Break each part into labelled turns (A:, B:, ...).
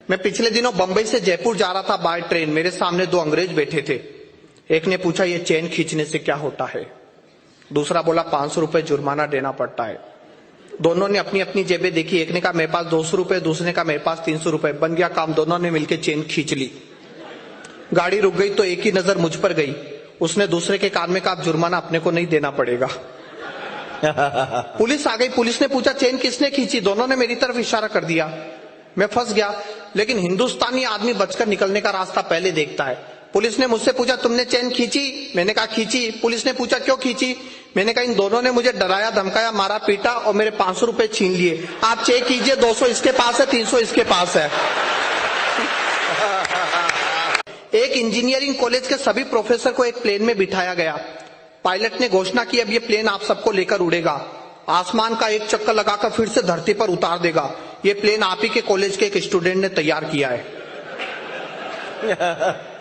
A: मैं पिछले दिनों बंबई से जयपुर जा रहा था बाय ट्रेन। मेरे सामने दो अंग्रेज बैठे थे। एक ने पूछा ये चेन खींचने से क्या होता है। दूसरा बोला 500 रुपए जुर्माना देना पड़ता है। दोनों ने अपनी अपनी जेबें देखी। एक ने कहा मेरे पास 200 रुपए, दूसरे ने कहा मेरे पास 300 रुपए। बन गया काम, दोनों ने मिलकर चेन खींच ली। गाड़ी रुक गई तो एक ही नजर मुझ पर गई। उसने दूसरे के कान में कहा जुर्माना अपने को नहीं देना पड़ेगा। पुलिस आ गई। पुलिस ने पूछा चेन किसने खींची। दोनों ने मेरी तरफ इशारा कर दिया। मैं फंस गया। लेकिन हिंदुस्तानी आदमी बचकर निकलने का रास्ता पहले देखता है। पुलिस ने मुझसे पूछा तुमने चेन खींची। मैंने कहा खींची। पुलिस ने पूछा क्यों खींची। मैंने कहा इन दोनों ने मुझे डराया, धमकाया, मारा, पीटा और मेरे 500 रुपए छीन लिए। आप चेक कीजिए, 200 इसके पास है, 300 इसके पास है। एक इंजीनियरिंग कॉलेज के सभी प्रोफेसर को एक प्लेन में बिठाया गया। पायलट ने घोषणा की अब ये प्लेन आप सबको लेकर उड़ेगा, आसमान का एक चक्कर लगाकर फिर से धरती पर उतार देगा। ये प्लेन आप ही के कॉलेज के एक स्टूडेंट ने तैयार किया है।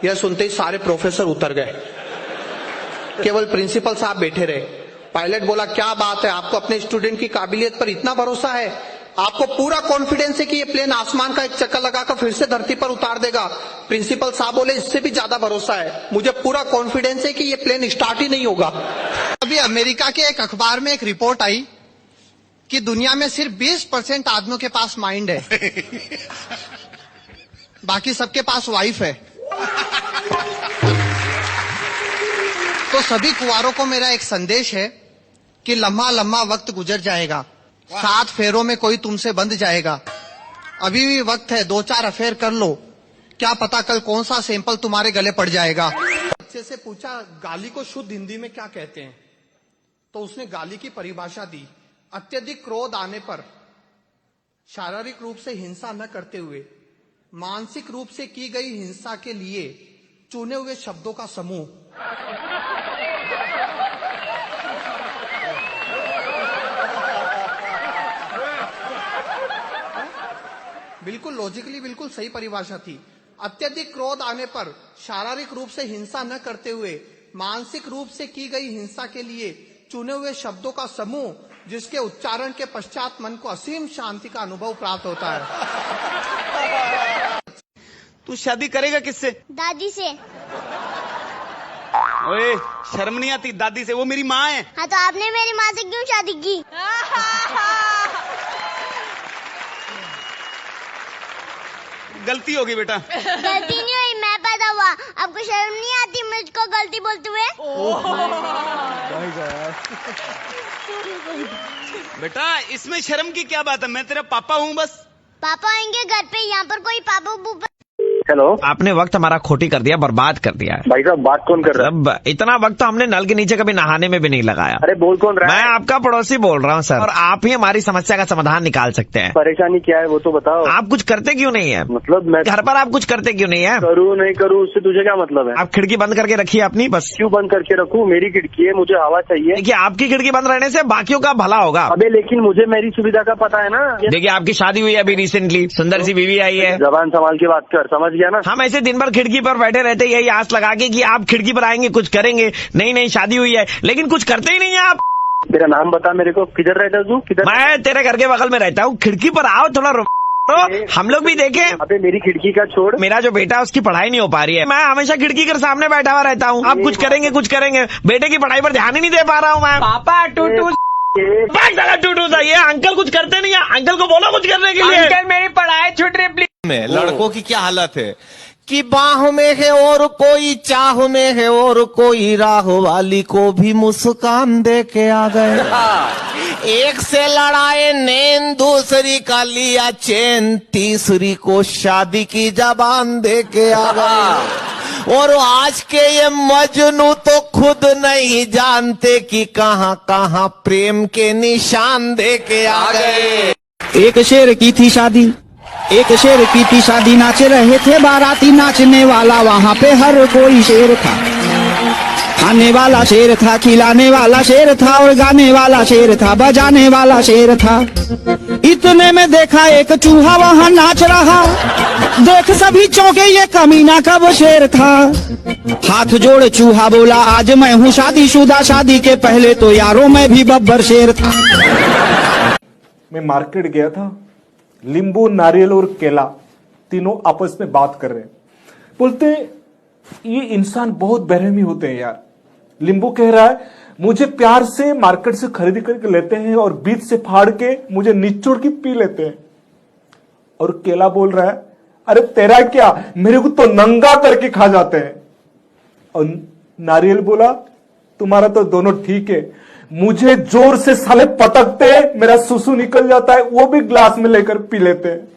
A: यह सुनते ही सारे प्रोफेसर उतर गए, केवल प्रिंसिपल साहब बैठे रहे। पायलट बोला क्या बात है, आपको अपने स्टूडेंट की काबिलियत पर इतना भरोसा है, आपको पूरा कॉन्फिडेंस है कि ये प्लेन आसमान का एक चक्कर लगाकर फिर से धरती पर उतार देगा। प्रिंसिपल साहब बोले इससे भी ज्यादा भरोसा है, मुझे पूरा कॉन्फिडेंस है कि ये प्लेन स्टार्ट ही नहीं होगा। अभी अमेरिका के एक अखबार में एक रिपोर्ट आई कि दुनिया में सिर्फ 20% आदमियों के पास माइंड है, बाकी सबके पास वाइफ है। तो सभी कुंवारों को मेरा एक संदेश है कि लम्हा लम्हा वक्त गुजर जाएगा, 7 फेरों में कोई तुमसे बंध जाएगा। अभी भी वक्त है, 2-4 अफेयर कर लो, क्या पता कल कौन सा सैंपल तुम्हारे गले पड़ जाएगा। बच्चे से पूछा गाली को शुद्ध हिंदी में क्या कहते हैं, तो उसने गाली की परिभाषा दी, अत्यधिक क्रोध आने पर शारीरिक रूप से हिंसा न करते हुए मानसिक रूप से की गई हिंसा के लिए चुने हुए शब्दों का समूह। बिल्कुल लॉजिकली बिल्कुल सही परिभाषा थी। अत्यधिक क्रोध आने पर शारीरिक रूप से हिंसा न करते हुए मानसिक रूप से की गई हिंसा के लिए चुने हुए शब्दों का समूह, जिसके उच्चारण के पश्चात मन को असीम शांति का अनुभव प्राप्त होता है।
B: तू शादी करेगा किससे?
C: दादी से।
B: ओए शर्म नहीं आती दादी से? वो मेरी माँ है।
C: हाँ तो आपने मेरी माँ से क्यों शादी की?
B: गलती होगी बेटा।
C: गलती नहीं हुई, मैं पैदा हुआ। आपको शर्म नहीं आती मुझको गलती बोलते हुए?
B: बेटा इसमें शर्म की क्या बात है, मैं तेरा पापा हूँ बस।
C: पापा आएंगे घर पे, यहाँ पर कोई पापा बूपा।
D: हेलो,
E: आपने वक्त हमारा खोटी कर दिया, बर्बाद कर दिया है।
D: भाई साहब बात कौन कर रहा है?
E: अब इतना वक्त तो हमने नल के नीचे कभी नहाने में भी नहीं लगाया।
D: अरे बोल कौन रहा है?
E: मैं आपका पड़ोसी बोल रहा हूँ सर, और आप ही हमारी समस्या का समाधान निकाल सकते हैं।
D: परेशानी क्या है वो तो बताओ।
E: आप कुछ करते क्यों नहीं है?
D: मतलब मैं
E: घर पर आप कुछ करते क्यों नहीं है?
D: करूँ नहीं करूँ उससे तुझे क्या मतलब है?
E: आप खिड़की बंद करके रखिए अपनी, बस।
D: क्यों बंद करके रखूँ? मेरी खिड़की है, मुझे हवा चाहिए।
E: देखिए आपकी खिड़की बंद रहने से बाकियों का भला होगा।
D: अबे लेकिन मुझे मेरी सुविधा का पता है ना।
E: देखिए आपकी शादी हुई अभी रिसेंटली, सुंदर सी बीवी आई है।
D: जबान संभाल के बात कर, समझ गया ना?
E: हम ऐसे दिन भर खिड़की पर बैठे रहते यही आस लगा के कि आप खिड़की पर आएंगे कुछ करेंगे। नहीं नहीं शादी हुई है, लेकिन कुछ करते ही नहीं है आप।
D: तेरा नाम बता मेरे को, किधर रहता तू? किधर?
E: मैं तेरे घर के बगल में रहता हूँ, खिड़की पर आओ थोड़ा हम लोग भी देखें।
D: अबे मेरी खिड़की का छोड़,
E: मेरा जो बेटा है उसकी पढ़ाई नहीं हो पा रही है, मैं हमेशा खिड़की के सामने बैठा हुआ रहता हूँ। आप कुछ करेंगे कुछ करेंगे, बेटे की पढ़ाई पर ध्यान ही नहीं दे पा रहा हूँ मैं। पापा टूटू टूटू था ये अंकल, कुछ करते नहीं है। अंकल को बोलो कुछ करने के लिए। अंकल मेरी पढ़ाई छूट रही प्लीज।
F: में लड़कों की क्या हालत है कि बाह में है और कोई चाह में है और कोई राह वाली को भी मुस्कान दे के आ गए। एक से लड़ाए नैन, दूसरी का लिया चैन, तीसरी को शादी की जबान दे के आ गए। और आज के ये मजनू तो खुद नहीं जानते कि कहां कहां प्रेम के निशान दे के आ गए।
G: एक शेर की थी शादी, एक शेर की थी शादी, नाच रहे थे बाराती, नाचने वाला वहाँ पे हर कोई शेर था। खाने वाला शेर था, खिलाने वाला शेर था, और गाने वाला शेर था, बजाने वाला शेर था। इतने में देखा एक चूहा वहाँ नाच रहा, देख सभी चौंके ये कमीना कब शेर था। हाथ जोड़ चूहा बोला आज मैं हूँ शादीशुदा, शादी के पहले तो यारों में भी बब्बर शेर था।
H: मैं मार्केट गया था, नींबू, नारियल और केला तीनों आपस में बात कर रहे हैं। बोलते हैं ये इंसान बहुत बेरहमी होते हैं यार। लिंबू कह रहा है मुझे प्यार से मार्केट से खरीद करके लेते हैं और बीच से फाड़ के मुझे निचोड़ के पी लेते हैं। और केला बोल रहा है अरे तेरा क्या, मेरे को तो नंगा करके खा जाते हैं। और नारियल बोला तुम्हारा तो दोनों ठीक है, मुझे जोर से साले पटकते, मेरा सुसु निकल जाता है, वो भी ग्लास में लेकर पी लेते हैं।